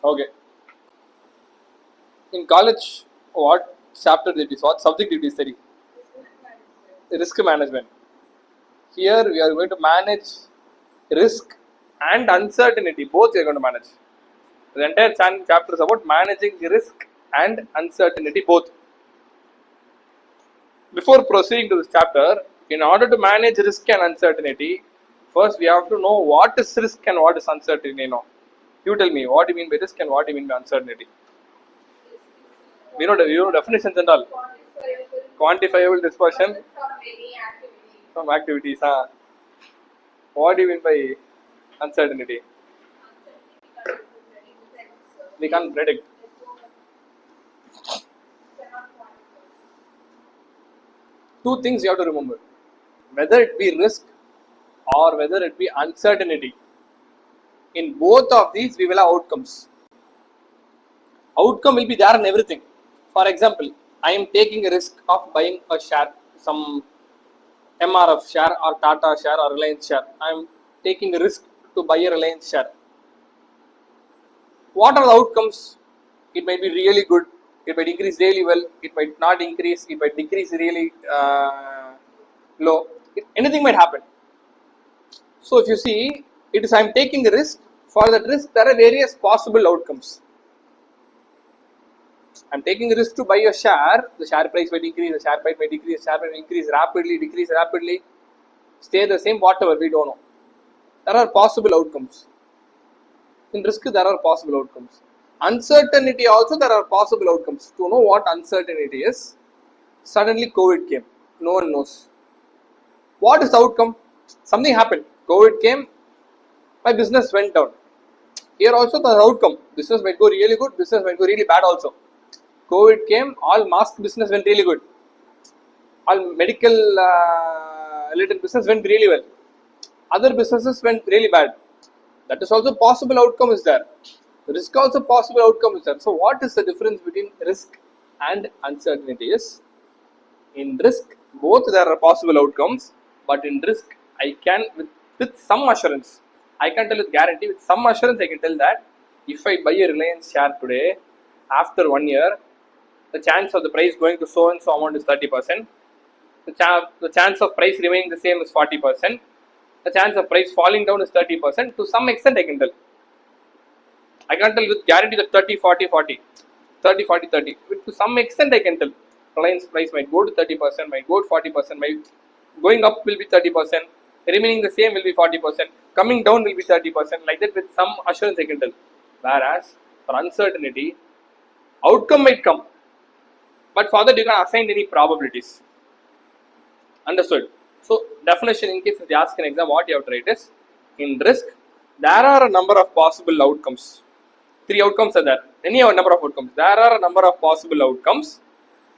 Okay. In college, what chapter did you, what subject did you study? Risk management. Here we are going to manage risk and uncertainty. Both we are going to manage. The entire chapter is about managing the risk and uncertainty both. Before proceeding to this chapter, in order to manage risk and uncertainty, first we have to know what is risk and what is uncertainty. You tell me what do you mean by risk and what do you mean by uncertainty. We know definitions and all. Quantifiable dispersion from activities. What do you mean by uncertainty? We can't predict. Two things you have to remember. Whether it be risk or whether it be uncertainty. In both of these, we will have outcomes. Outcome will be there in everything. For example, I am taking a risk of buying a share, some MRF share or Tata share or Reliance share. I am taking a risk to buy a Reliance share. What are the outcomes? It might be really good. It might increase really well. It might not increase. It might decrease really low. Anything might happen. So if you see, it is I am taking a risk. For that risk, there are various possible outcomes. I am taking a risk to buy a share. The share price might increase. The share price might decrease. The share price might increase rapidly, decrease rapidly, stay the same. Whatever, we don't know. There are possible outcomes. In risk, there are possible outcomes. Uncertainty also, there are possible outcomes. To know what uncertainty is, suddenly COVID came. No one knows. What is the outcome? Something happened. COVID came, my business went down. Here also the outcome. Business might go really good, business might go really bad also. COVID came, all mask business went really good. All medical related business went really well. Other businesses went really bad. That is also possible outcome is there. Risk also possible outcome is there. So what is the difference between risk and uncertainty is, in risk both there are possible outcomes, but in risk I can with some assurance, I can tell with guarantee, with some assurance I can tell that if I buy a Reliance share today, after 1 year, the chance of the price going to so and so amount is 30%. The chance of price remaining the same is 40%. The chance of price falling down is 30%. To some extent I can tell. I can't tell with guarantee that 30, 40, 40, 30, 40, 30. To some extent I can tell. Reliance price might go to 30%, might go to 40%, might going up will be 30%, remaining the same will be 40%, coming down will be 30%, like that with some assurance I can tell. Whereas for uncertainty, outcome might come, but for that you can assign any probabilities. Understood? So definition, in case they ask an exam, what you have to write is, in risk there are a number of possible outcomes. 3 outcomes are there. Any number of outcomes. There are a number of possible outcomes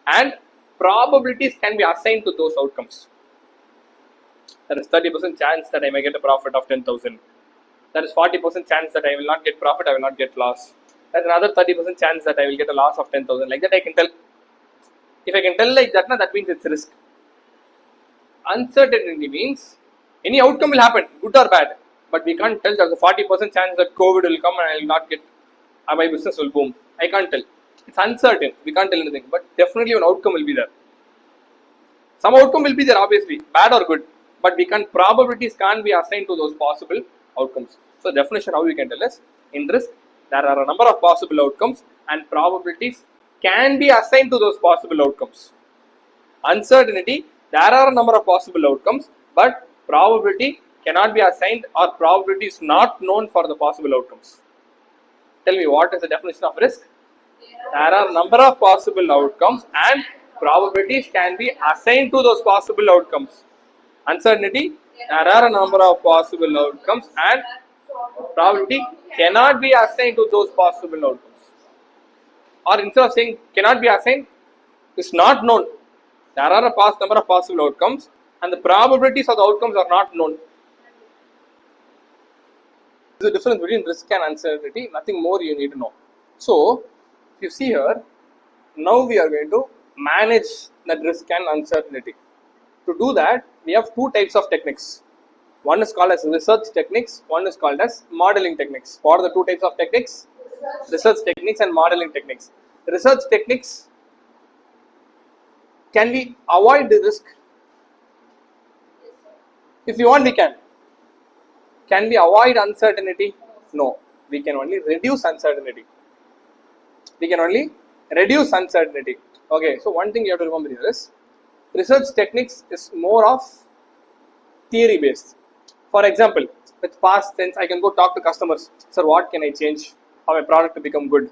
and probabilities can be assigned to those outcomes. There is 30% chance that I may get a profit of 10,000. There is 40% chance that I will not get profit, I will not get loss. There is another 30% chance that I will get a loss of 10,000. Like that I can tell. If I can tell like that, that means it's risk. Uncertainty means any outcome will happen, good or bad, but we can't tell. There's a 40% chance that COVID will come and I will not get, my business will boom. I can't tell. It's uncertain. We can't tell anything, but definitely an outcome will be there. Some outcome will be there, obviously, bad or good, but we can't. Probabilities can't be assigned to those possible outcomes. So definition how we can tell is, in risk there are a number of possible outcomes and probabilities can be assigned to those possible outcomes. Uncertainty, there are a number of possible outcomes, but probability cannot be assigned or probability is not known for the possible outcomes. Tell me, what is the definition of risk? There are a number of possible outcomes and probabilities can be assigned to those possible outcomes. Uncertainty, there are a number of possible outcomes and probability cannot be assigned to those possible outcomes. Or instead of saying cannot be assigned, it's not known. There are a number of possible outcomes and the probabilities of the outcomes are not known. There is a difference between risk and uncertainty, nothing more you need to know. So, if you see here, now we are going to manage that risk and uncertainty. To do that, we have 2 types of techniques. One is called as research techniques, one is called as modeling techniques. What are the 2 types of techniques? Research techniques and modeling techniques. Research techniques, can we avoid the risk? If you want, we can. Can we avoid uncertainty? No. We can only reduce uncertainty. We can only reduce uncertainty. Okay, so one thing you have to remember here is research techniques is more of theory based. For example, with past tense, I can go talk to customers. Sir, what can I change for my product to become good?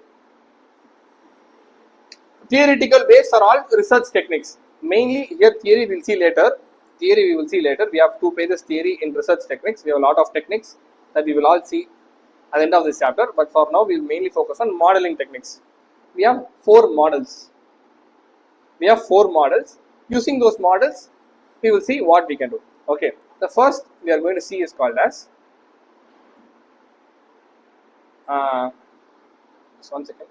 Theoretical based are all research techniques. Mainly here theory we will see later. Theory we will see later. We have 2 pages theory in research techniques. We have a lot of techniques that we will all see at the end of this chapter. But for now, we will mainly focus on modeling techniques. We have 4 models. We have 4 models. Using those models, we will see what we can do. Okay. The first we are going to see is called as just one second.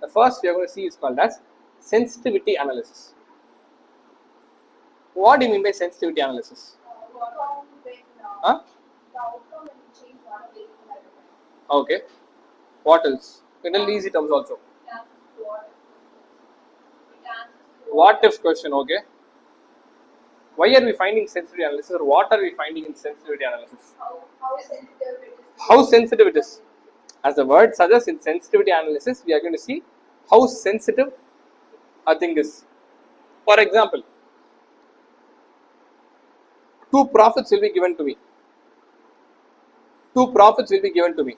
The first we are going to see is called as sensitivity analysis. What do you mean by sensitivity analysis? Okay. What else? In easy terms also. What if question? Okay. Why are we finding sensitivity analysis, or what are we finding in sensitivity analysis? How sensitive it is. As the word suggests, in sensitivity analysis, we are going to see how sensitive a thing is. For example, 2 profits will be given to me. 2 profits will be given to me.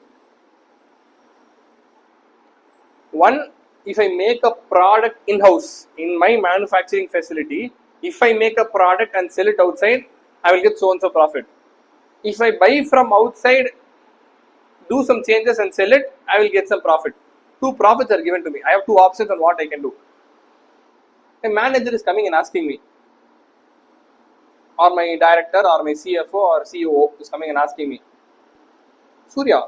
One, if I make a product in-house in my manufacturing facility, if I make a product and sell it outside, I will get so and so profit. If I buy from outside, do some changes and sell it, I will get some profit. 2 profits are given to me. I have 2 options on what I can do. A manager is coming and asking me, or my director or my CFO or CEO is coming and asking me, Surya,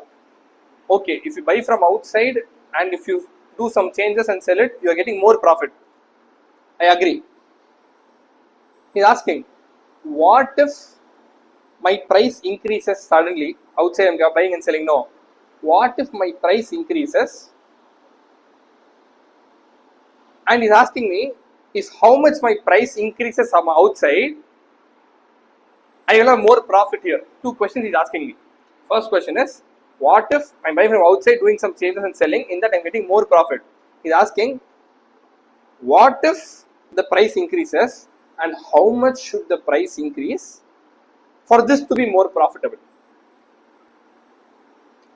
okay, if you buy from outside and if you do some changes and sell it, you are getting more profit. I agree. He is asking, what if my price increases suddenly? Outside I am buying and selling. No. What if my price increases? And he is asking me, is how much my price increases from outside, I will have more profit here. 2 questions he is asking me. First question is, what if I am buying from outside, doing some changes and selling, in that I am getting more profit? He is asking, what if the price increases and how much should the price increase for this to be more profitable?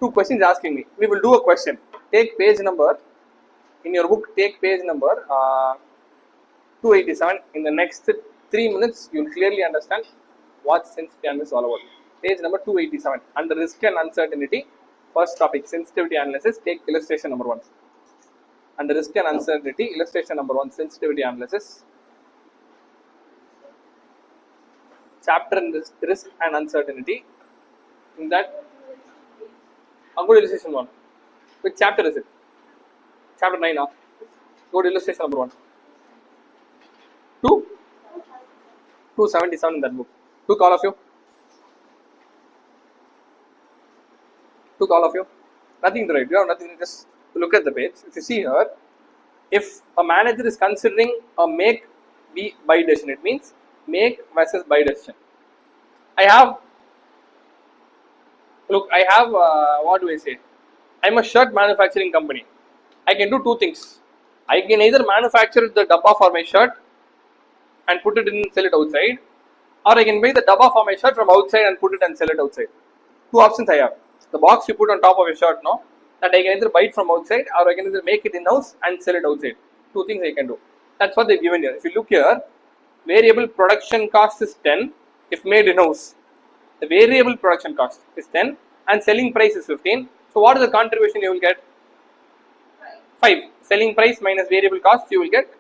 2 questions asking me. We will do a question. Take page number, in your book, take page number 287. In the next 3 minutes, you will clearly understand what sensitivity analysis is all about. Page number 287. Under risk and uncertainty, first topic, sensitivity analysis. Take illustration number 1. Under risk and uncertainty, illustration number 1, sensitivity analysis. Chapter in risk and uncertainty. In that, I'll go to illustration 1. Which chapter is it? Chapter 9. Go to illustration number 1. 277 in that book. Took all of you? Took all of you? Nothing to write. You have nothing. Just look at the page. If you see here, if a manager is considering a make buy decision, it means make versus buy decision. I have what do I say? I'm a shirt manufacturing company. I can do 2 things. I can either manufacture the dabba for my shirt and put it in and sell it outside, or I can buy the dabba for my shirt from outside and put it and sell it outside. 2 options I have. The box you put on top of your shirt, no? That I can either buy it from outside or I can either make it in-house and sell it outside. 2 things I can do. That's what they've given here. If you look here, variable production cost is 10 if made in-house. The variable production cost is 10 and selling price is 15. So what is the contribution you will get? 5. Selling price minus variable cost, you will get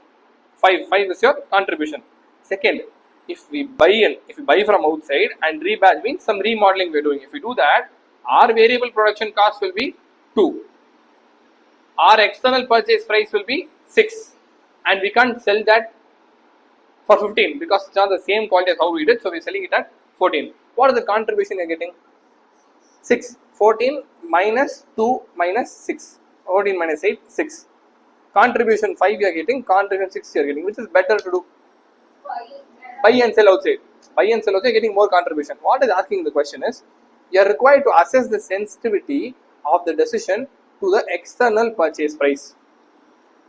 5. 5 is your contribution. Second, if we buy from outside and rebadge means some remodeling we are doing. If we do that, our variable production cost will be 2. Our external purchase price will be 6. And we can't sell that for 15 because it's not the same quality as how we did. So we are selling it at 14. What is the contribution you are getting? 6. 14 minus 2 minus 6. 14 minus 8, 6. Contribution 5 you are getting, contribution 6 you are getting. Which is better to do? Buy and sell outside. Buy and sell outside, getting more contribution. What is asking the question is, you are required to assess the sensitivity of the decision to the external purchase price.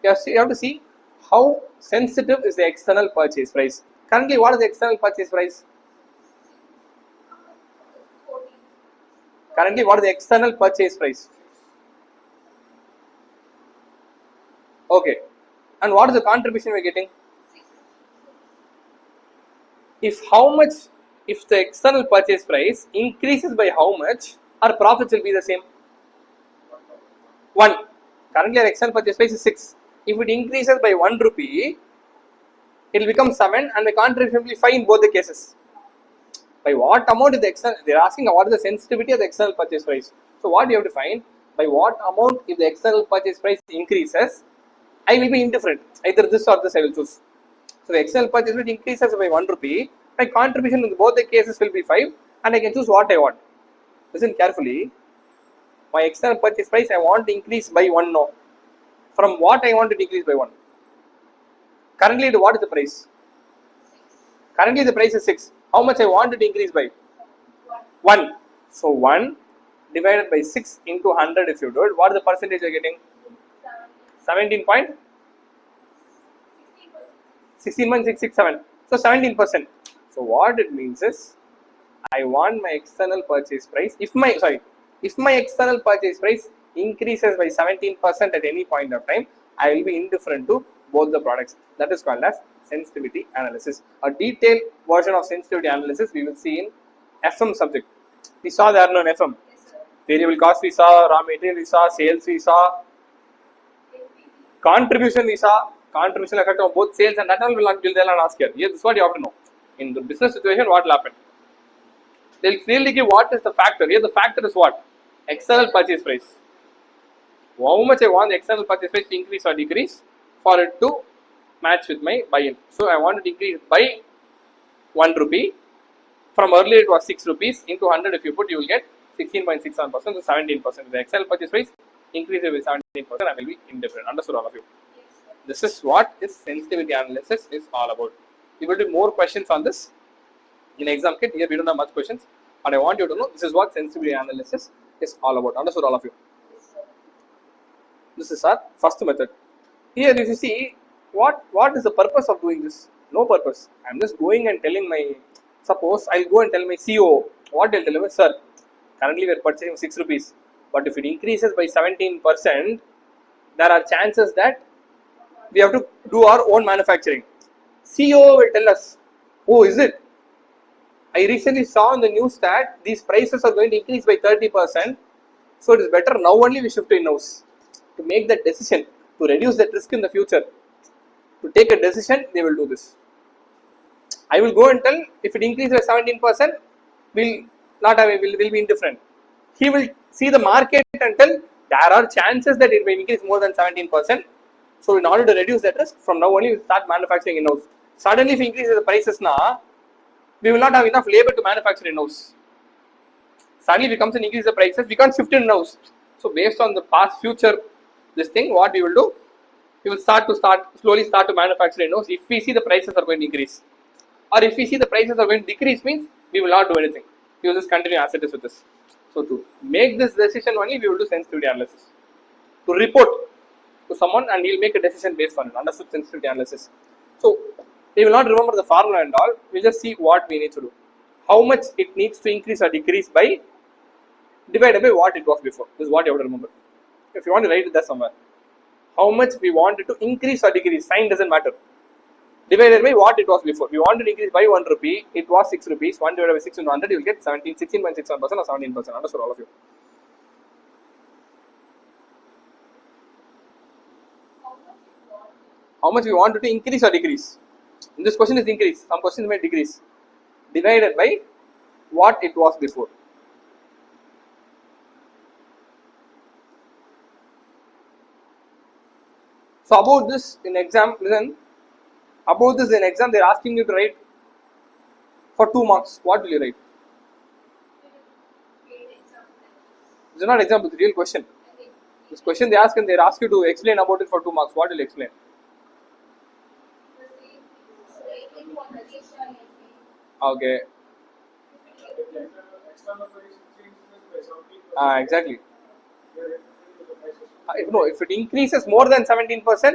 You have to see how sensitive is the external purchase price. Currently, what is the external purchase price? Currently, what is the external purchase price? Okay. And what is the contribution we are getting? If the external purchase price increases by how much, our profits will be the same? 1. Currently, our external purchase price is 6. If it increases by 1 rupee, it will become 7 and the contribution will be 5 in both the cases. By what amount is the external, they are asking what is the sensitivity of the external purchase price. So what you have to find, by what amount if the external purchase price increases, I will be indifferent. Either this or this I will choose. So the external purchase price increases by 1 rupee, my contribution in both the cases will be 5 and I can choose what I want. Listen carefully. My external purchase price I want to increase by 1 now. From what I want to decrease by 1? Currently, what is the price? Currently, the price is 6. How much I want to increase by? 1. So, 1 divided by 6 into 100 if you do it. What is the percentage you are getting? 16.667. So, 17%. So, what it means is, I want my external purchase price. If my external purchase price increases by 17% at any point of time, I will be indifferent to both the products. That is called as sensitivity analysis. A detailed version of sensitivity analysis we will see in FM subject. We saw there in FM. Variable cost we saw, raw material we saw, sales we saw, contribution we saw, contribution effect of both sales and that all will not ask here. This is what you have to know. In the business situation, what will happen? They will clearly give what is the factor. Here the factor is what? External purchase price. How much I want the external purchase price to increase or decrease for it to match with my buy-in. So I want to decrease by 1 rupee. From earlier it was 6 rupees into 100 if you put, you will get 16.67%, so 17%. The external purchase price increases with 17%, I will be indifferent. Understood all of you? This is what this sensitivity analysis is all about. We will do more questions on this in exam kit. Here we don't have much questions, but I want you to know this is what sensitivity analysis is all about. Understood all of you? This is our first method. Here if you see, what is the purpose of doing this? No purpose. I am just going and telling my, suppose I will go and tell my CEO, what I will tell him is, sir, currently we are purchasing 6 rupees, but if it increases by 17%, there are chances that we have to do our own manufacturing. CEO will tell us, oh, is it? I recently saw in the news that these prices are going to increase by 30%, so it is better now only we shift to in-house. To make that decision, to reduce that risk in the future, to take a decision, they will do this. I will go and tell, if it increases by 17%, will be indifferent. He will see the market and tell, there are chances that it may increase more than 17%. So in order to reduce that risk, from now only we will start manufacturing in-house. Suddenly if he increases the prices now, we will not have enough labor to manufacture in-house. Suddenly if he comes and increases the prices, we can't shift in-house. So based on the past future, this thing, what we will do, we will slowly start to manufacture in-house if we see the prices are going to increase. Or if we see the prices are going to decrease, means we will not do anything. We will just continue as it is with this. So to make this decision only, we will do sensitivity analysis. To report to someone and he will make a decision based on it. Understood sensitivity analysis. So we will not remember the formula and all. We will just see what we need to do. How much it needs to increase or decrease by divided by what it was before. This is what you have to remember. If you want to write it there somewhere. How much we want it to increase or decrease, sign doesn't matter. Divided by what it was before. We wanted to increase by 1 rupee, it was 6 rupees. 1 divided by 6 into 100, you will get 16.61% or 17%. Understood all of you? How much we want it to increase or decrease? In this question is increase. Some questions may decrease. Divided by what it was before. So about this in exam, listen, about this in exam, they are asking you to write for 2 marks. What will you write? This is not example, it's a real question. This question they ask and they ask you to explain about it for 2 marks. What will you explain? Okay. Exactly. If it increases more than 17%,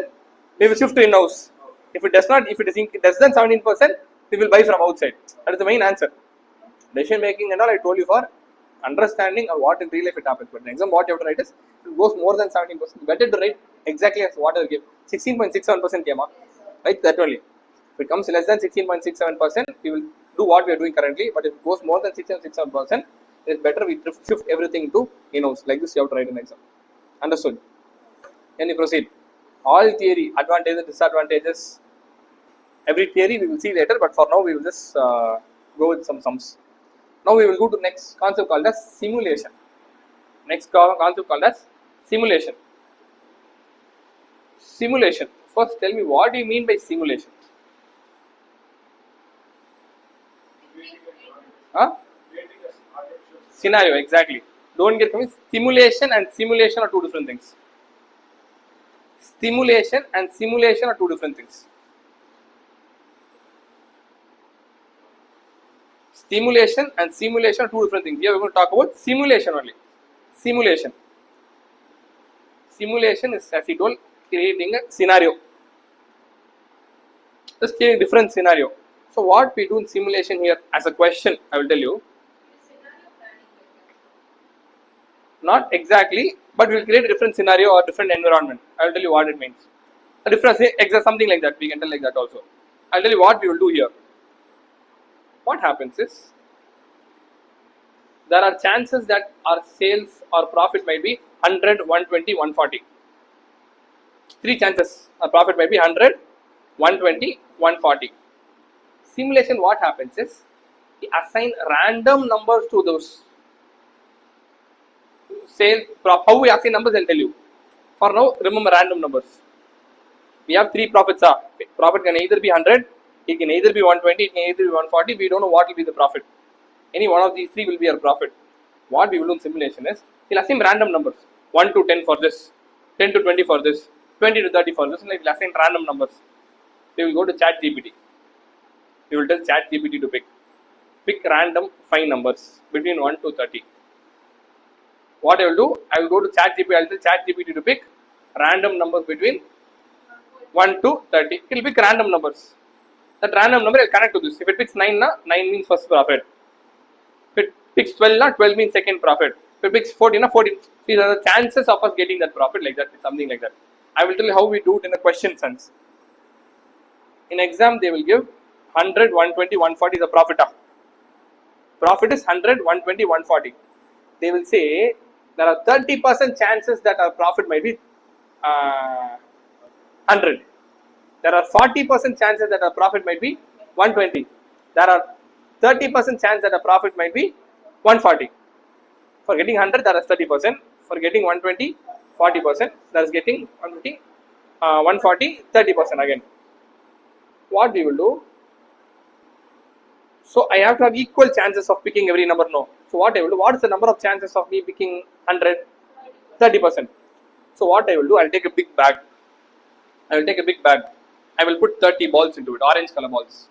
we will shift to in-house. If it does not, if it is less than 17%, we will buy from outside. That is the main answer. Decision making and all I told you for understanding of what in real life it happens. But in exam, what you have to write is if it goes more than 17%. Better to write exactly as what I will give. 16.67% came up. Right, that only. If it comes less than 16.67%, we will do what we are doing currently. But if it goes more than 16.67%, it is better we shift everything to in-house. Like this, you have to write an exam. Understood? Can you proceed? All theory, advantages, disadvantages, every theory we will see later. But for now, we will just go with some sums. Now we will go to next concept called as simulation. Next concept called as simulation. Simulation. First, tell me what do you mean by simulation? Huh? Scenario, exactly. Don't get confused. Simulation and simulation are two different things. Stimulation and simulation are two different things. Stimulation and simulation are two different things. Here we are going to talk about simulation only. Simulation. Simulation is, as he told, creating a scenario. Just creating different scenario. So what we do in simulation here as a question, I will tell you. Not exactly, but we will create a different scenario or different environment. I will tell you what it means. A different, something like that. We can tell like that also. I will tell you what we will do here. What happens is, there are chances that our sales or profit might be 100, 120, 140. 3 chances. Our profit might be 100, 120, 140. Simulation, what happens is, we assign random numbers to those sales. How we assign numbers, I'll tell you. For now, remember random numbers. We have 3 profits. Profit can either be 100, it can either be 120, it can either be 140. We don't know what will be the profit. Any one of these 3 will be our profit. What we will do in simulation is, we'll assign random numbers. 1 to 10 for this, 10 to 20 for this, 20 to 30 for this, and we'll assign random numbers. We will go to ChatGPT. We will tell ChatGPT to pick random 5 numbers between 1 to 30. What I will do, I will go to ChatGPT. I will tell ChatGPT to pick random numbers between 1 to 30. It will pick random numbers. That random number I will connect to this. If it picks 9, 9 means first profit. If it picks 12, 12 means second profit. If it picks 14, 14. These are the chances of us getting that profit like that, something like that. I will tell you how we do it in a question sense. In exam, they will give 100, 120, 140 is a profit. Profit is 100, 120, 140. They will say there are 30% chances that our profit might be 100. There are 40% chances that our profit might be 120. There are 30% chance that a profit might be 140. For getting 100, there is 30%. For getting 120, 40%. There is getting 150, 140, 30% again. What we will do? So I have to have equal chances of picking every number. No. So what I will do? What is the number of chances of me picking 100? 30%. So what I will do? I will take a big bag. I will put 30 balls into it, orange color balls.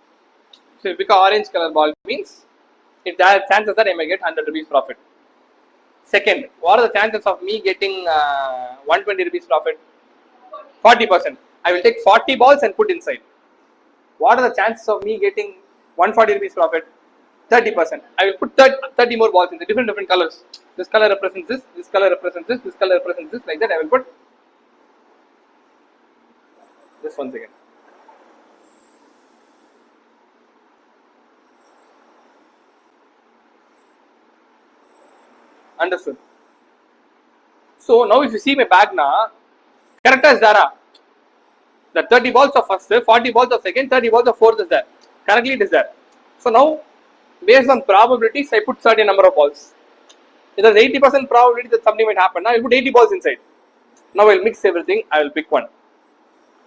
So if you pick an orange color ball, means if there are chances that I may get 100 rupees profit. Second, what are the chances of me getting 120 rupees profit? 40%. I will take 40 balls and put inside. What are the chances of me getting 140 rupees profit? 30%. I will put 30 more balls in the different colors. This color represents this, this color represents this, this color represents this, like that I will put this once again. Understood. So now if you see my bag now, correct as Dara. The 30 balls of first, 40 balls of second, 30 balls of fourth is there. Correctly it is there. So now based on probabilities, I put certain number of balls. If there is 80% probability that something might happen, now I will put 80 balls inside. Now I will mix everything, I will pick one.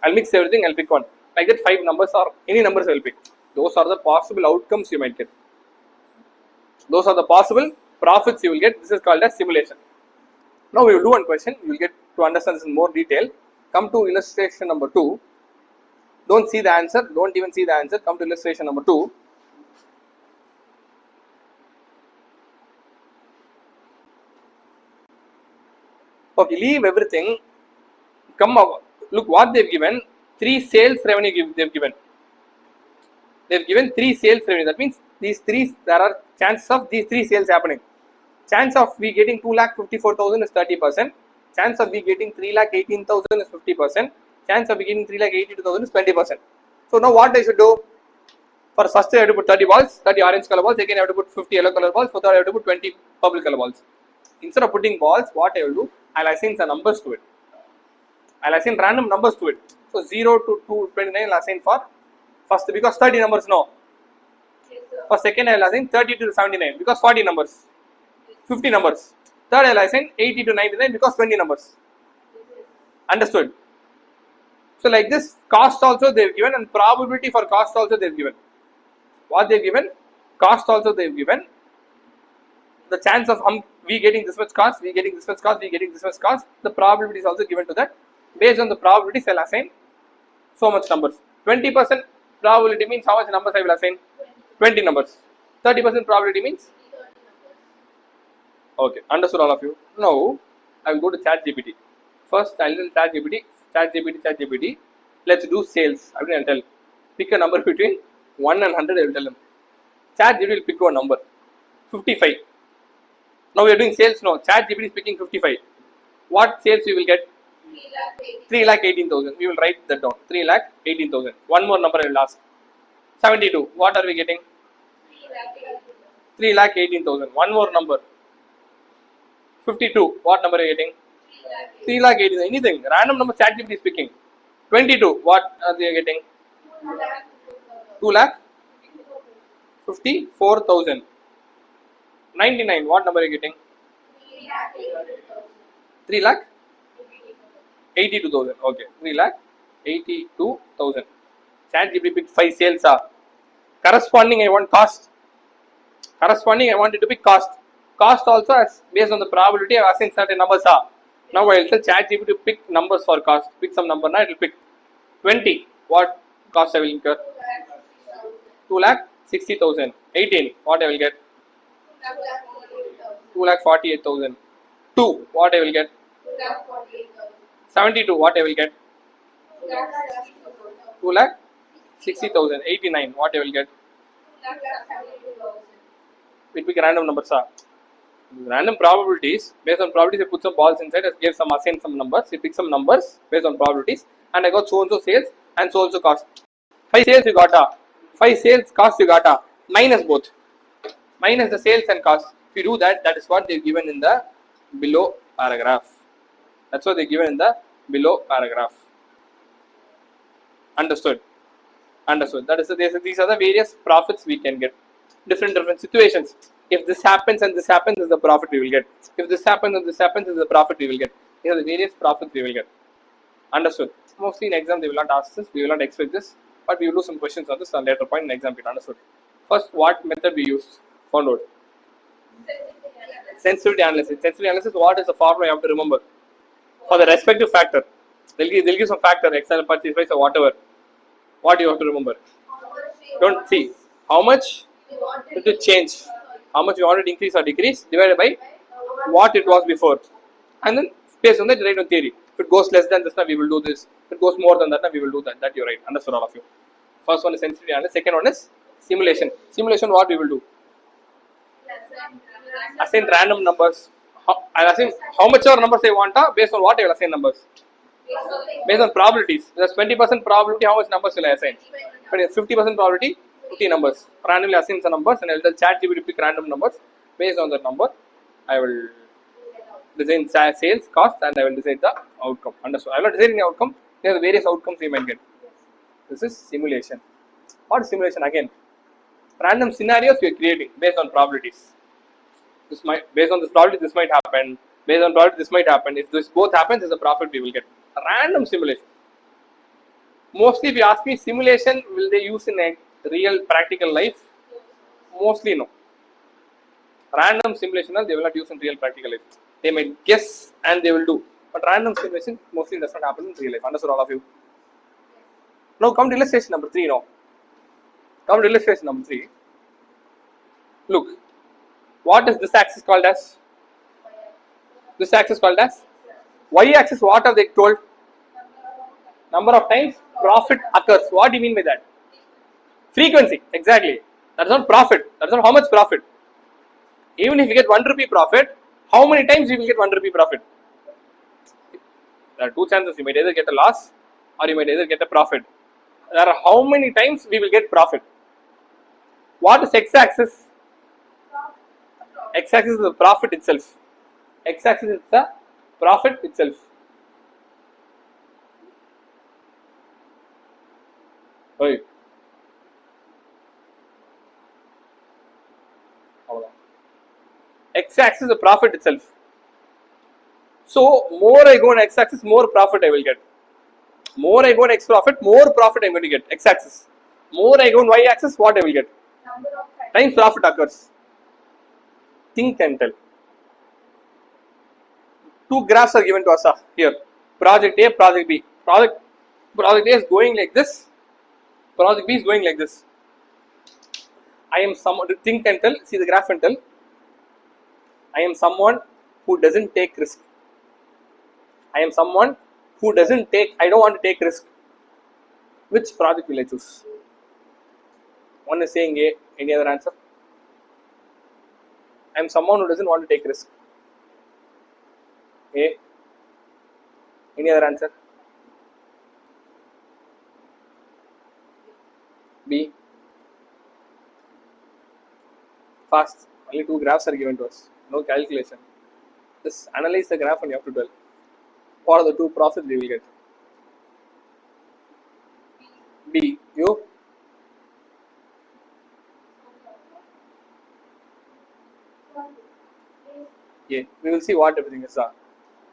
I will mix everything, I will pick one. Like that 5 numbers or any numbers I will pick. Those are the possible outcomes you might get. Those are the possible profits you will get. This is called as simulation. Now we will do one question, you will get to understand this in more detail, come to illustration number 2. Don't see the answer. Don't even see the answer. Come to illustration number 2. Okay, leave everything. Come up. Look what they've given. 3 sales revenue they've given. They've given 3 sales revenue. That means these 3, there are chances of these 3 sales happening. Chance of we getting 2,54,000 is 30%. Chance of we getting 3,18,000 is 50%. Chance of we getting 3,82,000 is 20%. So now what I should do? For first I have to put 30 balls, 30 orange color balls. Again I have to put 50 yellow color balls. For third I have to put 20 purple color balls. Instead of putting balls, what I will do? I will assign some numbers to it. I will assign random numbers to it. So 0 to 229 I will assign for first because 30 numbers no. For second I will assign 30 to 79 because 40 numbers. 50 numbers. Third I will assign 80 to 99 because 20 numbers. Understood? So like this, cost also they have given and probability for cost also they have given. What they have given? Cost also they have given. The chance of we getting this much cost, we getting this much cost, we getting this much cost. The probability is also given to that. Based on the probability, I will assign so much numbers. 20% probability means how much numbers I will assign? 20 numbers. 30% probability means? Okay, understood all of you. Now, I will go to ChatGPT. First, I will tell ChatGPT. Let's do sales. I will tell. Pick a number between 1 and 100. I will tell him. ChatGPT will pick a number. 55. Now we are doing sales. No, ChatGPT is picking 55. What sales we will get? 3,18,000. We will write that down. 3,18,000. One more number I will ask. 72. What are we getting? 3,18,000. One more number. 52. What number are you getting? 3,18,000. Anything. Random number ChatGPT is picking. 22. What are they getting? 2,54,000. 99. What number are you getting? 3,82,000. Okay. 3,82,000. ChatGPT picked 5 sales. Corresponding I want cost. Corresponding I want it to be cost. Cost also as based on the probability I have assigned certain numbers. Now I will tell ChatGPT to pick numbers for cost. Pick some number. Now it will pick 20. What cost I will incur? 2,60,000. 18. What I will get? 2,48,000. 2. What I will get? 72. What I will get? 2,60,000. 89. What I will get? We pick random numbers. Random probabilities. Based on probabilities, I put some balls inside. I gave some assign some numbers. I pick some numbers based on probabilities, and I got so and so sales and so and so cost. 5 sales you got. 5 sales cost you got. Minus both. Minus the sales and cost. If you do that, that is what they are given in the below paragraph. That's what they are given in the below paragraph. Understood? Understood. That is these are the various profits we can get. Different situations. If this happens and this happens, is the profit we will get. If this happens and this happens, is the profit we will get. These are the various profits we will get. Understood? Mostly in exam they will not ask this, we will not expect this, but we will do some questions on this on later point in exam. Understood? First, what method we use? Found out. Sensitivity analysis. Sensitivity analysis. What is the formula you have to remember for the respective factor? They'll give some factor, external purchase price or whatever. What you have to remember? Don't see how much it will change. How much you want it increase or decrease divided by what it was before, and then based on that write down theory. If it goes less than this, now we will do this. If it goes more than that, now we will do that. That you right. Understood all of you. First one is sensitivity analysis. Second one is simulation. Simulation. What we will do? Assign random numbers. I'll assign how much of numbers I want. Based on what I will assign numbers. Based on probabilities. There's 20% probability. How much numbers will I assign? 50% probability. 50 numbers. Randomly assign some numbers, and I will tell ChatGPT to pick random numbers. Based on that number, I will design sales cost, and I will decide the outcome. Understood? I will not design the outcome. There are various outcomes you might get. This is simulation. What is simulation again? Random scenarios we are creating based on probabilities. This might based on this probability this might happen. Based on probability this might happen. If this both happens, is a profit we will get. A random simulation. Mostly, if you ask me, simulation will they use in a real practical life? Mostly no. Random simulation they will not use in real practical life. They might guess and they will do. But random simulation mostly does not happen in real life. Understood all of you? Now come to illustration number 3 now. Come to illustration number 3. Look, what is this axis called as? This axis called as? Y-axis, what have they told? Number of times profit occurs. What do you mean by that? Frequency, exactly. That's not profit. That's not how much profit. Even if you get 1 rupee profit, how many times you will get 1 rupee profit? There are two chances. You might either get a loss or you might either get a profit. There are how many times we will get profit. What is x-axis? X-axis is the profit itself. X-axis is the profit itself. Right. X-axis is the profit itself. So more I go on x-axis, more profit I will get. More I go on x-profit, more profit I am going to get. X-axis. More I go on y-axis, what I will get? Times profit occurs. Think and tell. Two graphs are given to us here. Project A, project B. Project A is going like this. Project B is going like this. I am someone to think and tell. See the graph and tell. I am someone who doesn't take risk. I am someone who doesn't take. I don't want to take risk. Which project will I choose? One is saying A. Any other answer? I am someone who doesn't want to take risk. A. Any other answer? B. Fast. Only two graphs are given to us. No calculation. Just analyze the graph and you have to tell. What are the two profits we will get? B. You? Yeah. We will see what everything is.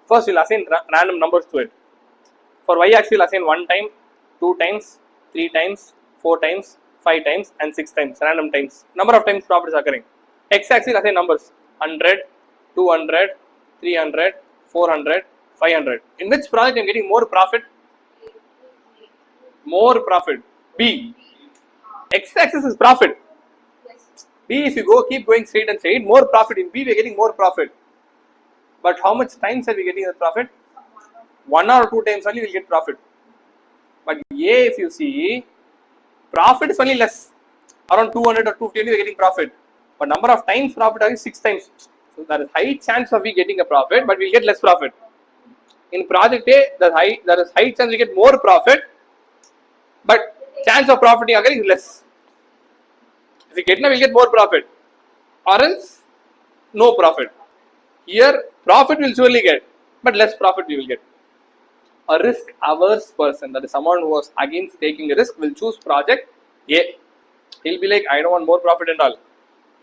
First, we will assign random numbers to it. For y-axis, we will assign 1 time, 2 times, 3 times, 4 times, 5 times, and 6 times. Random times. Number of times profit is occurring. X-axis, we will assign numbers. 100, 200, 300, 400, 500. In which project I am getting more profit? More profit. B. X-axis is profit. B, if you keep going straight and straight, more profit. In B, we are getting more profit. But how much times are we getting the profit? 1 or 2 times only we will get profit. But A, if you see, profit is only less. Around 200 or 250 we are getting profit. But number of times profit is 6 times. So there is high chance of we getting a profit, but we will get less profit. In project A, there is high chance we get more profit, but chance of profiting occurring is less. If we get now, we will get more profit, or else no profit. Here, profit will surely get, but less profit we will get. A risk-averse person, that is someone who was against taking a risk, will choose project A. He'll be like, I don't want more profit and all.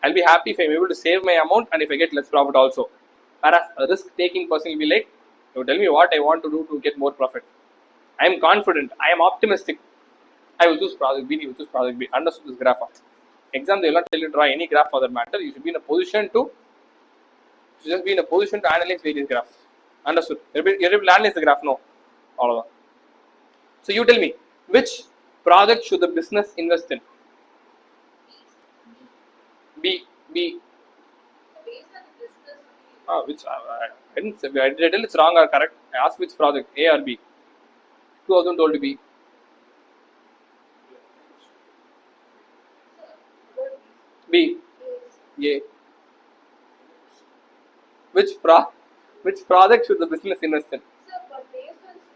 I'll be happy if I'm able to save my amount and if I get less profit also. Whereas a risk-taking person will be like, you tell me what I want to do to get more profit. I am confident, I am optimistic. I will choose project B, you will choose project B. Understood this graph. Exam, they will not tell you to draw any graph for that matter. You should be in a position to analyze various graphs. Understood? You're able to analyze the graph? No. All of that. So you tell me, which project should the business invest in? B. Which I didn't say. I did tell it's wrong or correct. I asked which project, A or B. 2000 told to B. B. A. Which project should the business invest in? Sir, but based on situations,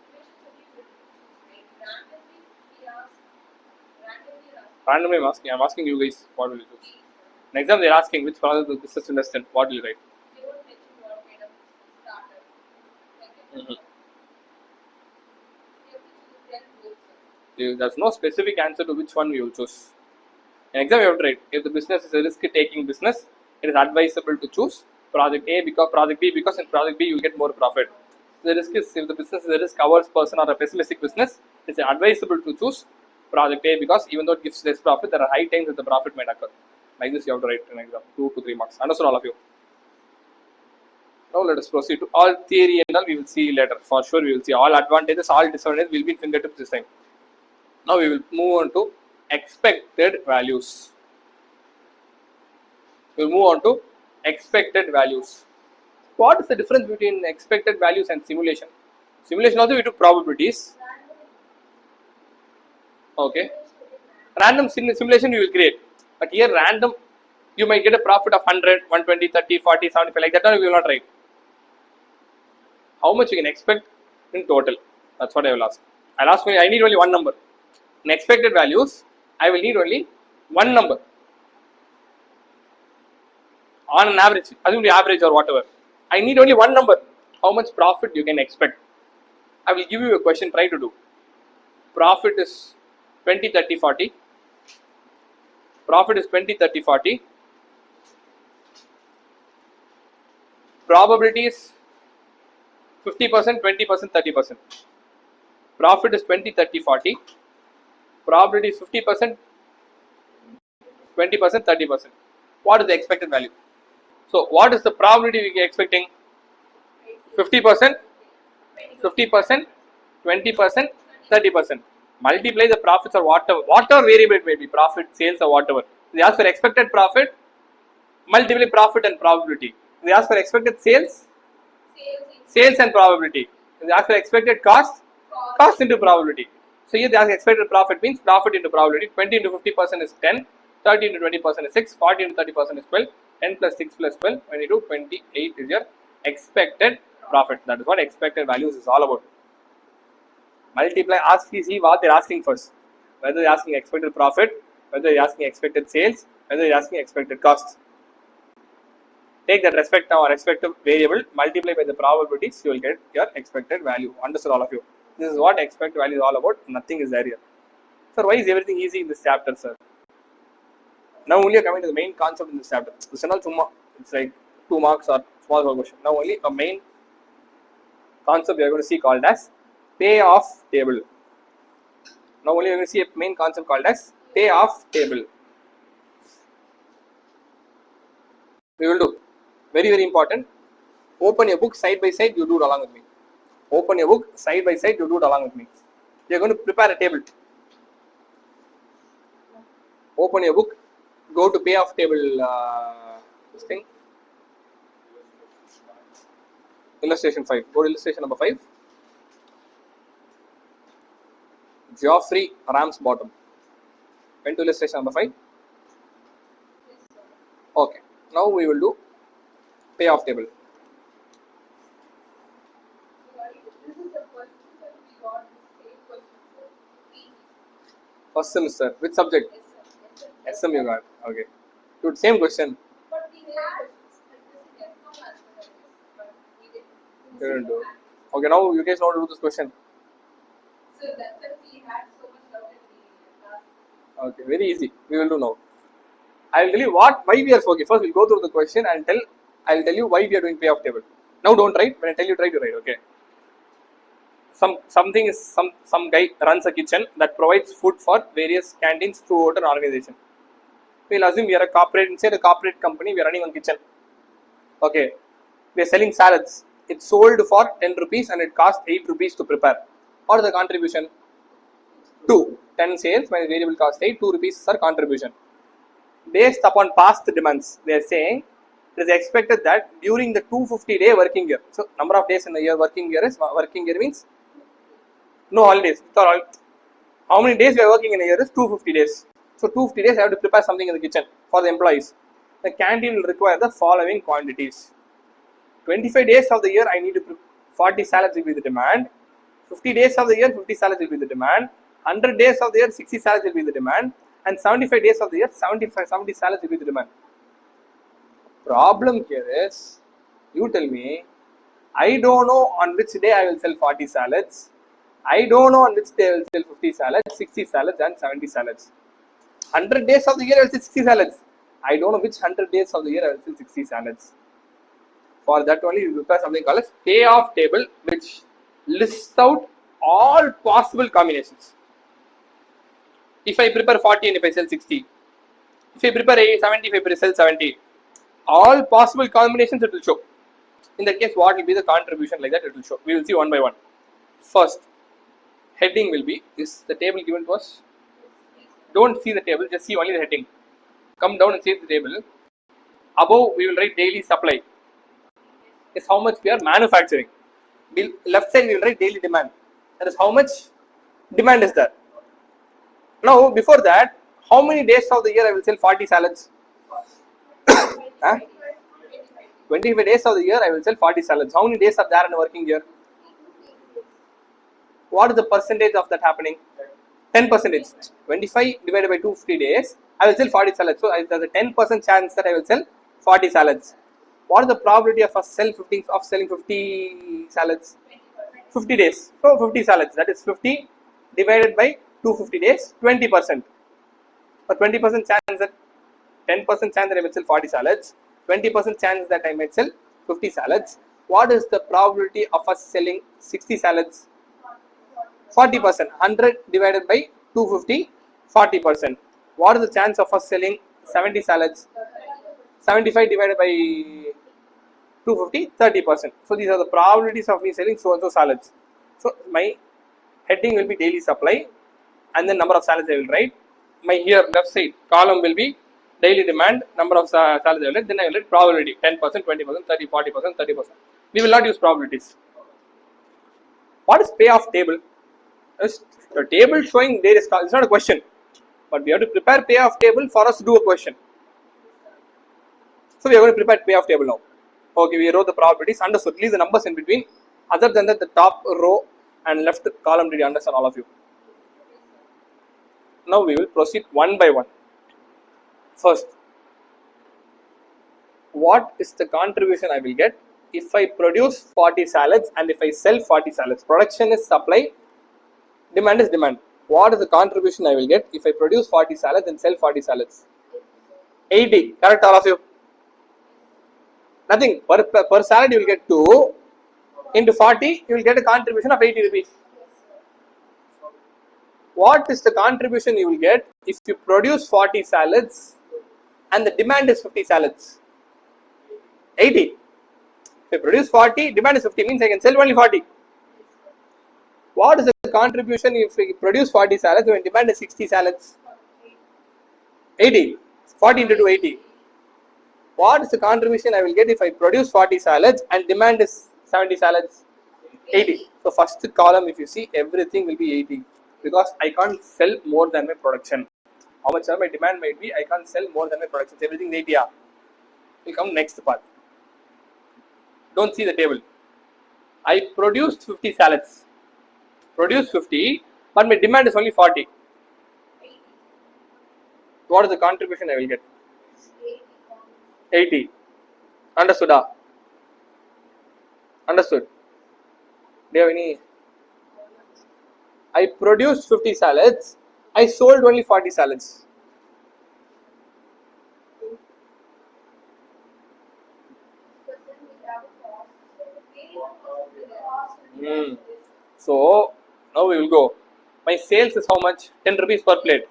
Randomly I'm asking you guys, what will you choose? In exam they're asking which project the business invest in, what will you write? they don't mention what kind of startup. There's no specific answer to which one we will choose. In exam, you have to write, if the business is a risk-taking business, it is advisable to choose project A because project B, because in project B you will get more profit. The risk is, if the business is a risk-averse person or a pessimistic business, it's advisable to choose project A because even though it gives less profit, there are high times that the profit might occur. Like this, you have to write in exam, 2 to 3 marks. Understood all of you? Now let us proceed to all theory and all we will see later. For sure we will see all advantages, all disadvantages will be in fingertips this time. Now we will move on to expected values. We will move on to expected values. What is the difference between expected values and simulation? Simulation also we do probabilities. Okay. Random simulation you will create. But here random, you might get a profit of 100, 120, 30, 40, 75 like that. No, we will not write. How much you can expect in total? That's what I will ask. I'll ask me, I need only one number. In expected values, I will need only one number. On an average, assume the average or whatever. I need only one number. How much profit you can expect? I will give you a question, try to do. Profit is 20, 30, 40. Profit is 20, 30, 40. Probability is 50%, 20%, 30%. Profit is 20, 30, 40. Probability is 50%, 20%, 30%. What is the expected value? So, what is the probability we are expecting? 50%, 50%, 20%, 30%. Multiply the profits or whatever variable it may be, profit, sales or whatever. They ask for expected profit, multiply profit and probability. They ask for expected sales, sales and probability. They ask for expected cost, cost into probability. So here they ask expected profit means profit into probability. 20 into 50% is 10, 30 into 20% is 6, 40 into 30% is 12, 10 plus 6 plus 12, when you do 28 is your expected profit. That is what expected values is all about. Multiply, ask, see what they are asking first. Whether they are asking expected profit, whether they are asking expected sales, whether they are asking expected costs. Take that respective or respective variable, multiply by the probabilities, you will get your expected value. Understood all of you? This is what expected value is all about. Nothing is there here. Sir, why is everything easy in this chapter, sir? Now only are coming to the main concept in this chapter. This is not it's like 2 marks or small question. Now only a main concept we are going to see called as payoff table. Now only we are going to see a main concept called as payoff table. We will do. Very, very important. Open your book side by side, you do it along with me. Open your book side by side, you do it along with me. You are going to prepare a table. Open your book, go to payoff table, this thing. Illustration 5. Go to illustration number 5. Geoffrey Ramsbottom. Went to illustration number 5. Okay. Now we will do payoff table. This is the question that we got the same question. First semester. Which subject? Yes, sir. SM you got. Okay. Dude, same question. But we had yes, no answer like this, but we You didn't. didn't do. Okay, now you guys know how to do this question. So that's why we had so much doubt in the class. Okay, very easy. We will do now. I will tell you why we are okay. First, we'll go through the question and I'll tell you why we are doing payoff table. Now, don't write. When I tell you, try to write. Okay. Some guy runs a kitchen that provides food for various canteens throughout an organization. We'll assume we are a corporate. Inside a corporate company, we are running a kitchen. Okay. We are selling salads. It's sold for 10 rupees and it costs 8 rupees to prepare. What is the contribution? 2. 10 sales minus variable cost 8. 2 rupees is our contribution. Based upon past demands, they are saying it is expected that during the 250-day working year, so number of days in a year, working year means no holidays. How many days we are working in a year is 250 days. So 250 days I have to prepare something in the kitchen for the employees. The canteen will require the following quantities. 25 days of the year I need to 40 salads will be the demand. 50 days of the year 50 salads will be the demand. 100 days of the year 60 salads will be the demand. And 75 days of the year 70 salads will be the demand. Problem here is, you tell me, I don't know on which day I will sell 40 salads. I don't know on which day I will sell 50 salads, 60 salads and 70 salads. 100 days of the year I will sell 60 salads. I don't know which 100 days of the year I will sell 60 salads. For that only you prepare something called as payoff table, which lists out all possible combinations. If I prepare 40 and if I sell 60, if I prepare 70, if I sell 70, all possible combinations it will show. In that case, what will be the contribution like that? It will show. We will see one by one. First, heading will be, is the table given to us? Don't see the table, just see only the heading. Come down and see the table. Above, we will write daily supply. Is how much we are manufacturing. Left side, we will write daily demand. That is how much demand is there. Now, before that, how many days of the year I will sell 40 salads? 25 days of the year I will sell 40 salads. How many days are there in a working year? What is the percentage of that happening? 10%. 25 divided by 250 days, I will sell 40 salads. So there's a 10% chance that I will sell 40 salads. What is the probability of selling 50 salads? 50 days. So 50 salads. That is 50 divided by 250 days, 20%. A 20% chance that 10% chance that I will sell 40 salads, 20% chance that I might sell 50 salads. What is the probability of us selling 60 salads? 40%. 100 divided by 250, 40%. What is the chance of us selling 70 salads? 75 divided by 250, 30%. So these are the probabilities of me selling so and so salads. So my heading will be daily supply, and then number of salads I will write. My here left side column will be daily demand, number of salads I will write. Then I will write probability 10%, 20%, 30, 40%, 30%. We will not use probabilities. What is payoff table? It's a table showing there is. It's not a question, but we have to prepare payoff table for us to do a question. So we are going to prepare payoff table now. Okay, we wrote the probabilities. Understood. Leave the numbers in between. Other than that, the top row and left column, did you understand, all of you? Now we will proceed one by one. First, what is the contribution I will get if I produce 40 salads and if I sell 40 salads? Production is supply, demand is demand. What is the contribution I will get if I produce 40 salads and sell 40 salads? 80. Correct, all of you? Nothing. Per salad you will get 2 into 40, you will get a contribution of 80 rupees. What is the contribution you will get if you produce 40 salads and the demand is 50 salads? 80. If I produce 40, demand is 50, means I can sell only 40. What is the contribution if we produce 40 salads when demand is 60 salads? 80. 40 into 2, 80. What is the contribution I will get if I produce 40 salads and demand is 70 salads? 80. So first column, if you see, everything will be 80 because I can't sell more than my production. How much my demand might be, I can't sell more than my production. So everything is 80. We'll come next part. Don't see the table. I produced 50 salads. Produce 50, but my demand is only 40. What is the contribution I will get? 80. Understood? Understood? Do you have any? I produced 50 salads. I sold only 40 salads. So now we will go. My sales is how much? 10 rupees per plate.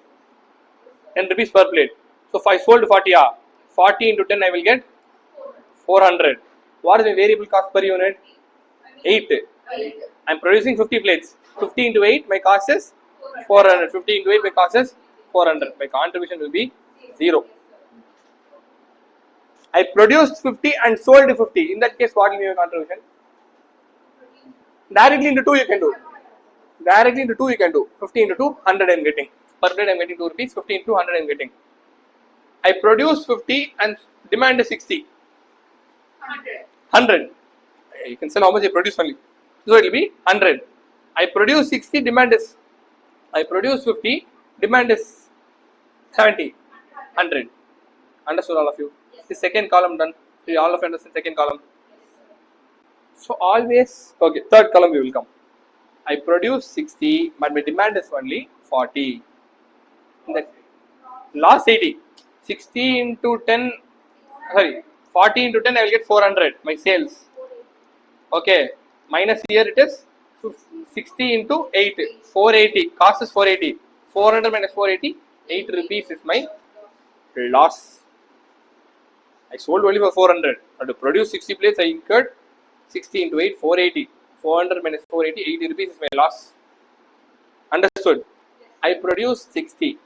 10 rupees per plate. So if I sold 40, 40 into 10 I will get 400. What is my variable cost per unit? 8. I am producing 50 plates. 50 into 8, my cost is 400. 50 into 8, my cost is 400. My contribution will be 0. I produced 50 and sold 50. In that case, what will be my contribution? Directly into 2 you can do. Directly into 2 you can do. 50 into 2, 100 I am getting. Per plate I am getting 2 rupees. 50 into 100 I am getting. I produce 50 and demand is 60. 100. You can sell how much I produce only. So it will be 100. I produce 60, demand is. I produce 50, demand is 70. 100. Understood, all of you? The second column done. So you all of you understand second column. So always, okay, third column we will come. I produce 60, but my demand is only 40. That loss 80. 60 into 10, sorry, 40 into 10 I will get 400, my sales. Okay, minus here it is 60 into 8, 480, cost is 480. 400 minus 480, 8 rupees is my loss. I sold only for 400. But to produce 60 plates I incurred 60 into 8, 480. 400 minus 480, 80 rupees is my loss. Understood? I produced 60.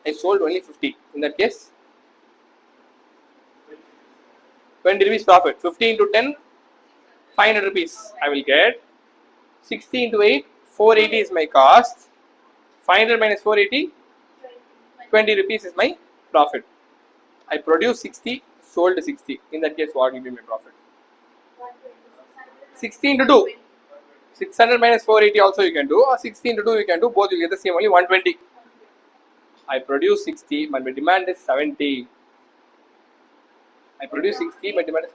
I sold only 50. In that case, 20 rupees profit. 50 into 10, 500 rupees I will get. 60 into 8, 480 is my cost. 500 minus 480, 20 rupees is my profit. I produced 60, sold 60. In that case, what will be my profit? 60 into 2. 600 minus 480 also you can do, or 60 into 2 you can do. Both you get the same, only 120. I produce 60, but my demand is 70. I produce 60, my demand is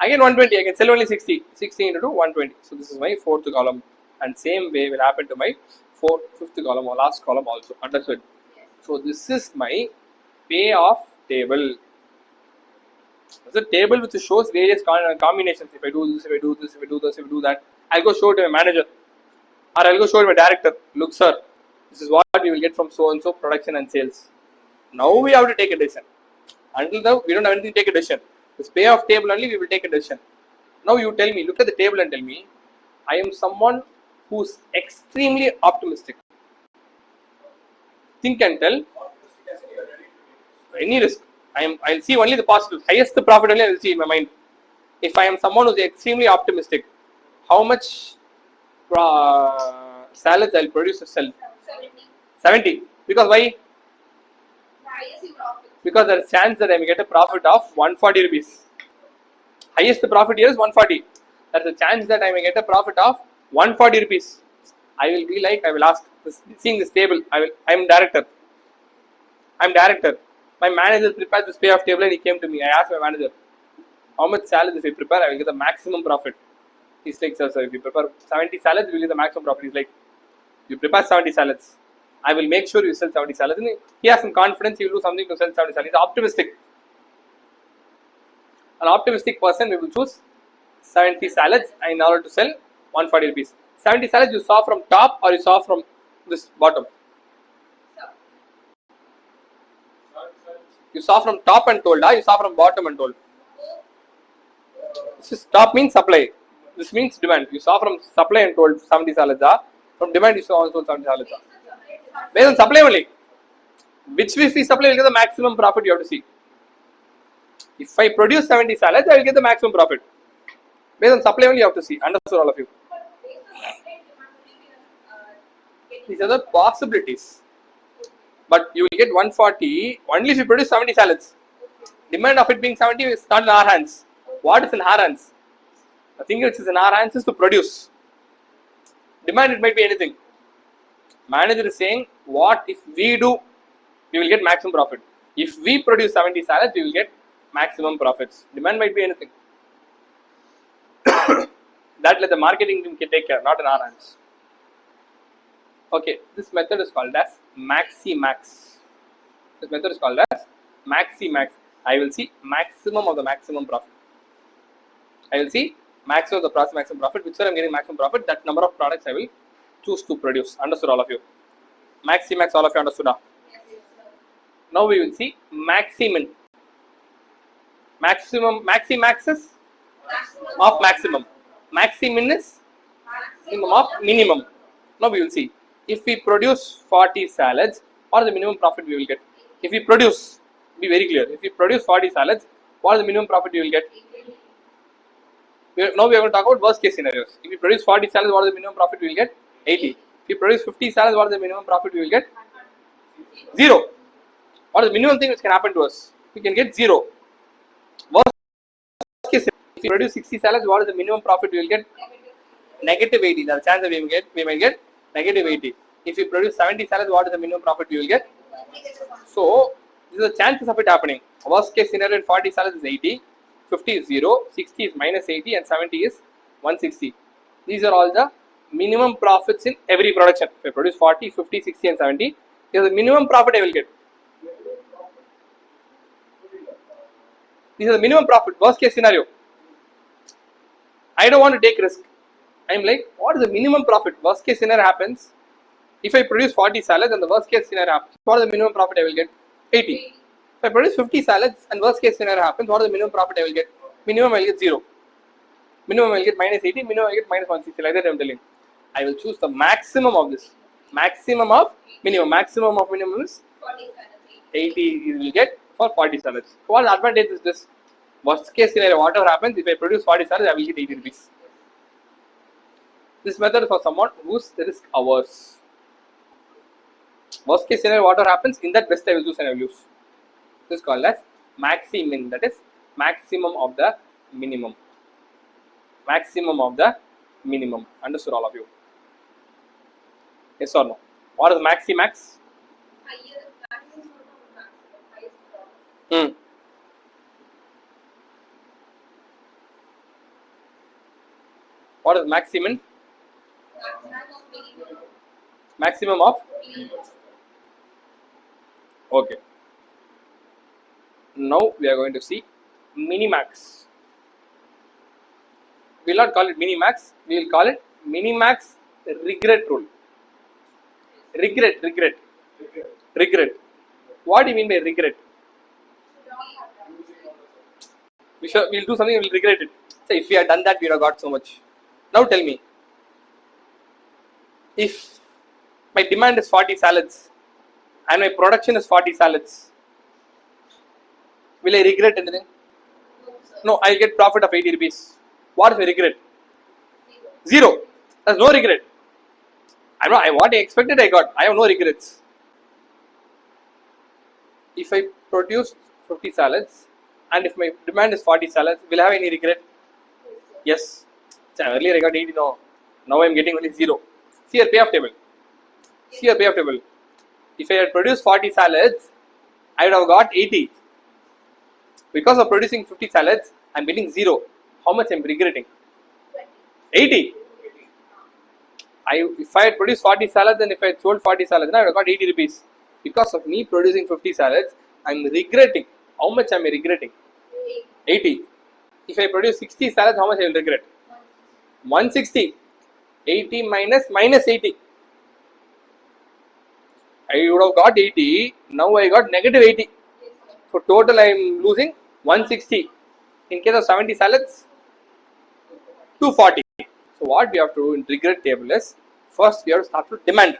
again 120. I can sell only 60. 60 into 2, 120. So this is my fourth column, and same way will happen to my fifth column or last column also. Understood? So this is my payoff table. It's a table which shows various combinations. If I do this, if I do this, if I do this, if I do that, I'll go show it to my manager, or I'll go show it to my director. Look, sir, this is what we will get from so and so production and sales. Now we have to take a decision. Until now, we don't have anything to take a decision. This payoff table only we will take a decision. Now you tell me, look at the table and tell me, I am someone who's extremely optimistic. Think and tell. Any risk. I'll see only the positive. Highest profit only I will see in my mind. If I am someone who's extremely optimistic, how much salads I'll produce or sell? 70. Because why? Because there is a chance that I may get a profit of 140 rupees. Highest profit here is 140. There is a chance that I may get a profit of 140 rupees. I will be like, I will ask, seeing this table, I'm director. My manager prepared this payoff table and he came to me. I asked my manager, how much salads if I prepare, I will get the maximum profit. He's like, sir, if you prepare 70 salads, you will get the maximum profit. He's like, you prepare 70 salads. I will make sure you sell 70 salads. And he has some confidence, he will do something to sell 70 salads. He's optimistic. An optimistic person, we will choose 70 salads in order to sell 140 rupees. 70 salads you saw from top or you saw from this bottom? You saw from top and told, you saw from bottom and told. This is top means supply. This means demand. You saw from supply and told 70 salads. From demand you saw also 70 salads. Based on supply only. Which we supply will get the maximum profit you have to see. If I produce 70 salads, I will get the maximum profit. Based on supply only you have to see. Understood all of you. These are the possibilities. But you will get 140 only if you produce 70 salads. Demand of it being 70 is not in our hands. What is in our hands? The thing which is in our hands is to produce. Demand, it might be anything. Manager is saying, what if we do, we will get maximum profit. If we produce 70 salads, we will get maximum profits. Demand might be anything. That let the marketing team can take care, not in our hands. Okay, this method is called as Maximax. This method is called as Maximax. I will see maximum of the maximum profit. I will see maximum of the maximum profit. Which I am getting maximum profit, that number of products I will choose to produce. Understood all of you? Maximax, all of you understood? Now we will see Maximin. Maximum, Maximax is of maximum. Maximin is minimum of minimum. Now we will see. If we produce 40 salads, what is the minimum profit we will get? If we produce, be very clear, if we produce 40 salads, what is the minimum profit we will get? Now we are going to talk about worst case scenarios. If we produce 40 salads, what is the minimum profit we will get? 80. If we produce 50 salads, what is the minimum profit we will get? 0. What is the minimum thing which can happen to us? We can get 0. Worst case scenario, if we produce 60 salads, what is the minimum profit we will get? Negative 80. There is a chance that we may get negative 80. If we produce 70 salads, what is the minimum profit we will get? So, these are the chances of it happening. Worst case scenario in 40 salads is 80, 50 is 0, 60 is minus 80 and 70 is 160. These are all the minimum profits in every production. If I produce 40, 50, 60 and 70, this is the minimum profit I will get. These are the minimum profit, worst case scenario. I don't want to take risk. I am like, what is the minimum profit? Worst case scenario happens. If I produce 40 salads and the worst case scenario happens, what is the minimum profit I will get? 80. If I produce 50 salads and worst case scenario happens, what is the minimum profit I will get? Minimum I will get 0. Minimum I will get minus 80, minimum I will get minus 160. Like that I am telling. I will choose the maximum of this. Maximum of minimum. Maximum of minimum is 80 you will get for 40 salads. So what advantage is this? Worst case scenario, whatever happens, if I produce 40 salads, I will get 80 rupees. This method is for someone whose risk averse. Worst case scenario, whatever happens, in that best I will choose and I will use. This is called as Maximin, that is maximum of the minimum. Maximum of the minimum. Understood all of you? Yes or no? What is Maximax? What is Maximin? Maximum of? Okay. Now we are going to see Minimax. We will not call it Minimax. We will call it Minimax regret rule. Regret. What do you mean by regret? We'll do something and we'll regret it. So if we had done that, we would have got so much. Now tell me, if my demand is 40 salads and my production is 40 salads, will I regret anything? No, I'll get profit of 80 rupees. What is my regret? Zero. There's no regret. What I expected I got. I have no regrets. If I produce 50 salads and if my demand is 40 salads, will I have any regret? Yes. So earlier I got 80, no. Now I am getting only 0. See your payoff table. If I had produced 40 salads, I would have got 80. Because of producing 50 salads, I am getting 0. How much I am regretting? 80. If I had produced 40 salads and if I had sold 40 salads, then I would have got 80 rupees. Because of me producing 50 salads, I am regretting. How much am I regretting? 80. If I produce 60 salads, how much I will regret? 160. 80 minus 80. I would have got 80. Now I got negative 80. So total I am losing 160. In case of 70 salads, 240. So what we have to do in regret table is, first we have to start with demand.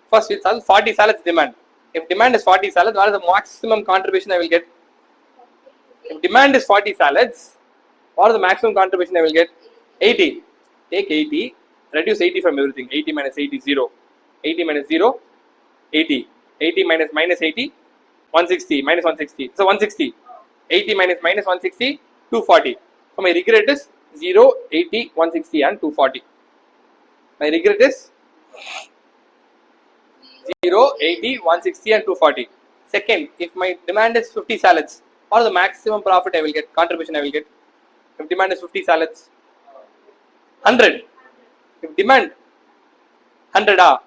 First we start with 40 salads demand. If demand is 40 salads, what is the maximum contribution I will get? If demand is 40 salads, what is the maximum contribution I will get? 80. Take 80, reduce 80 from everything. 80 minus 80, 0. 80 minus 0, 80. 80 minus 80, 160, minus 160. So 160. 80 minus 160, 240. So my regret is 0, 80, 160 and 240. My regret is 0, 80, 160 and 240. Second, if my demand is 50 salads, what is the maximum profit I will get, contribution I will get? If demand is 50 salads, 100. If demand 100,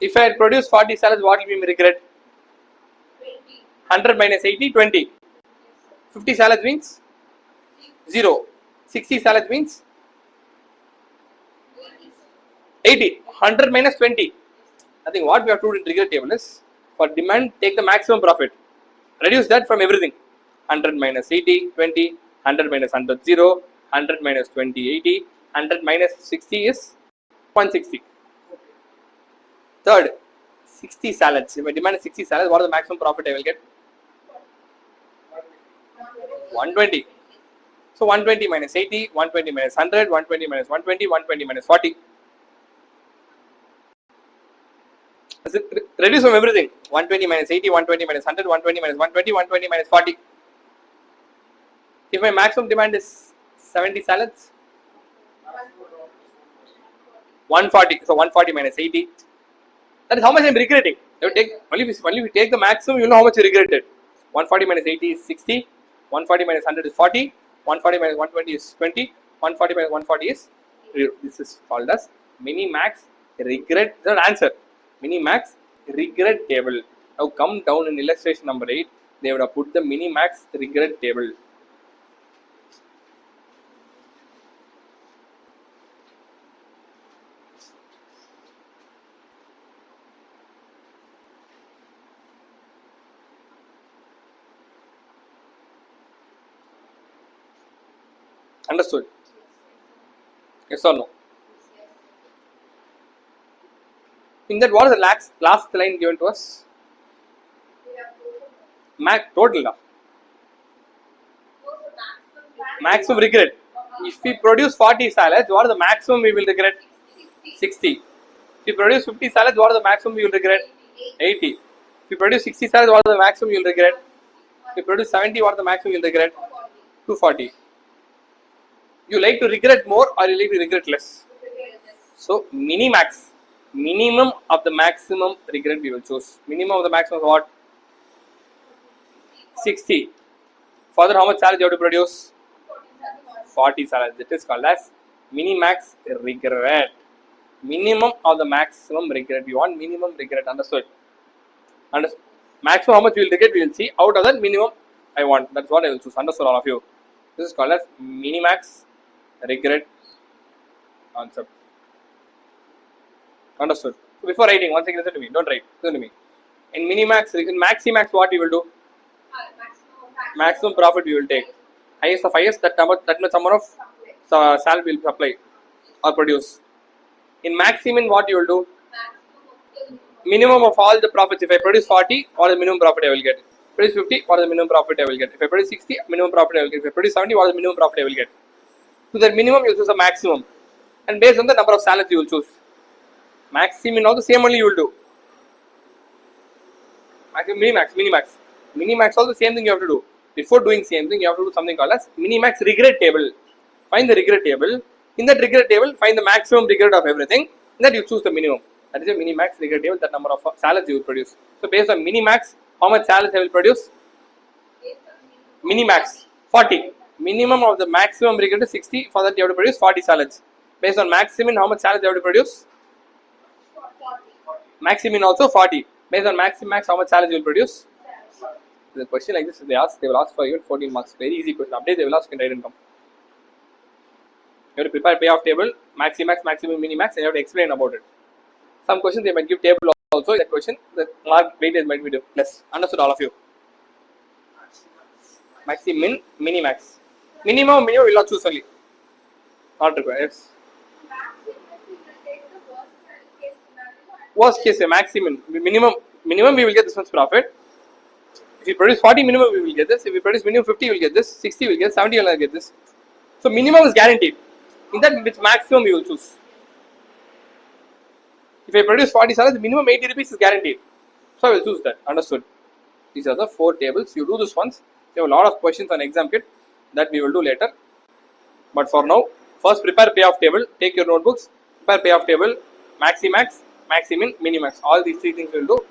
if I had produced 40 salads, what will be my regret? 100 minus 80, 20. 50 salads means 0. 60 salads means 80. 100 minus 20. I think what we have to do in regret table is, for demand, take the maximum profit. Reduce that from everything. 100 minus 80, 20. 100 minus 100, 0. 100 minus 20, 80. 100 minus 60 is 160. Third, 60 salads. If my demand is 60 salads, what is the maximum profit I will get? 120. So 120 minus 80, 120 minus 100, 120 minus 120, 120 minus 40. Reduce from everything. 120 minus 80, 120 minus 100, 120 minus 120, 120 minus 40. If my maximum demand is 70 salads, 140. So 140 minus 80. That is how much I am regretting. You take, only if you take the maximum, you know how much you regretted. 140 minus 80 is 60. 140 minus 100 is 40. 140 minus 120 is 20. 140 minus 140 is 0. This is called as Minimax regret. This is an answer. Minimax regret table. Now come down in illustration number 8. They would have put the Minimax regret table. Understood? Yes or no? In that, what is the last line given to us? Total. Maximum regret. If we produce 40 salads, what is the maximum we will regret? 60. If we produce 50 salads, what is the maximum we will regret? 80. If we produce 60 salads, what is the maximum you will regret? If we produce 70, what is the maximum you will regret? 240. You like to regret more or you like to regret less? So, minimax. Minimum of the maximum regret we will choose. Minimum of the maximum is what? 60. Further, how much salad you have to produce? 40 salads. That is called as minimax regret. Minimum of the maximum regret. We want minimum regret. Understood? Maximum how much we will regret we will see. Out of that minimum I want. That's what I will choose. Understood all of you? This is called as minimax regret concept. Understood? Before writing, once again listen to me. Don't write. Listen to me. In Minimax, in Maximax, what we will do? Maximum profit we will take. Highest of highest, that much number of salad will supply or produce. In Maximin, what you will do? Minimum of all the profits. If I produce 40, what is the minimum profit I will get? If I produce 50, what is the minimum profit I will get? If I produce 60, minimum profit I will get. If I produce 70, what is the minimum profit I will get? So that minimum you will choose a maximum. And based on the number of salads you will choose. Maximin also same only you will do. Minimax. Minimax also same thing you have to do. Before doing same thing, you have to do something called as Minimax regret table. Find the regret table. In that regret table, find the maximum regret of everything. In that you choose the minimum. That is a Minimax regret table, that number of salads you will produce. So based on Minimax, how much salads I will produce? Minimax 40. Minimum of the maximum regret is 60. For that you have to produce 40 salads. Based on Maximin, how much salads you have to produce? Maximin also 40. Based on Maximax, how much salads you will produce? The question like this, they will ask for even 14 marks. Very easy question. Update they will ask in write and come. You have to prepare payoff table, Maximax, Maximin, Minimax, and you have to explain about it. Some questions they might give table also. That question, the mark weightage might be less. Understood all of you? Maximin, Minimax. Minimum will not choose only. Not required. Yes. Worst case, Maximin. Minimum we will get this much profit. If we produce 40 minimum, we will get this. If we produce minimum 50, we will get this. 60, we will get 70, we will get this. So minimum is guaranteed. In that, which maximum you will choose. If I produce 40 salads, minimum 80 rupees is guaranteed. So I will choose that. Understood? These are the 4 tables. You do this once. You have a lot of questions on exam kit that we will do later. But for now, first prepare payoff table. Take your notebooks. Prepare payoff table. Maximax, Maximin, Minimax. All these 3 things we will do.